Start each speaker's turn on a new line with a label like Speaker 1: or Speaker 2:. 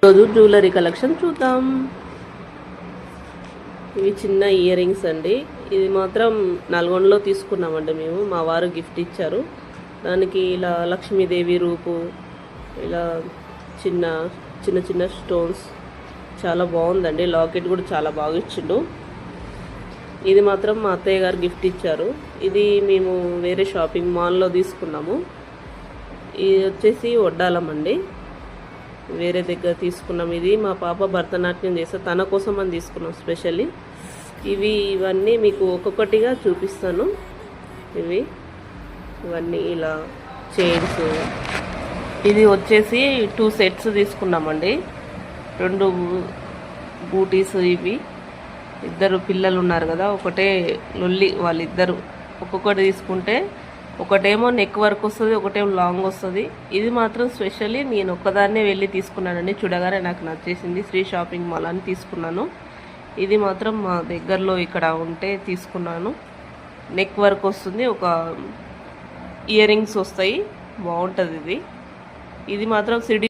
Speaker 1: రోజు jewellery collection చూద్దాం. ఇవి చిన్న ఇయర్ రింగ్స్ అండి. ఇది మాత్రం నల్గొండలో తీసుకున్నామండి మేము. మా వారు గిఫ్ట్ ఇచ్చారు. దానికి ఇలా లక్ష్మీదేవి రూపు, ఇలా చిన్న చిన్న చిన్న స్టోన్స్, చాలా బాగుందండి. లాకెట్ కూడా చాలా బాగా ఇచ్చిండు. ఇది మాత్రం మా అత్తయ్య గారు గిఫ్ట్ ఇచ్చారు. ఇది మేము వేరే షాపింగ్ మాల్లో తీసుకున్నాము. ఇది వచ్చేసి వడ్డాలం అండి, వేరే దగ్గర తీసుకున్నాం. ఇది మా పాప భరతనాట్యం చేస్తే తన కోసం అని తీసుకున్నాం స్పెషల్లీ. ఇవన్నీ మీకు ఒక్కొక్కటిగా చూపిస్తాను. ఇవన్నీ ఇలా చైన్స్. ఇది వచ్చేసి 2 సెట్స్ తీసుకున్నామండి. 2 బూటీస్. ఇవి ఇద్దరు పిల్లలు ఉన్నారు కదా, ఒకటే లొల్లి వాళ్ళిద్దరు. ఒక్కొక్కటి తీసుకుంటే ఒకటేమో నెక్ వర్క్ వస్తుంది, ఒకటేమో లాంగ్ వస్తుంది. ఇది మాత్రం స్పెషల్లీ నేను ఒక్కదాన్నే వెళ్ళి తీసుకున్నానండి. చూడగానే నాకు నచ్చేసింది. శ్రీ షాపింగ్ మాల్ అని తీసుకున్నాను. ఇది మాత్రం మా దగ్గరలో ఇక్కడ ఉంటే తీసుకున్నాను. నెక్ వర్క్ వస్తుంది, ఒక ఇయర్ రింగ్స్ వస్తాయి, బాగుంటుంది ఇది. ఇది మాత్రం సిడి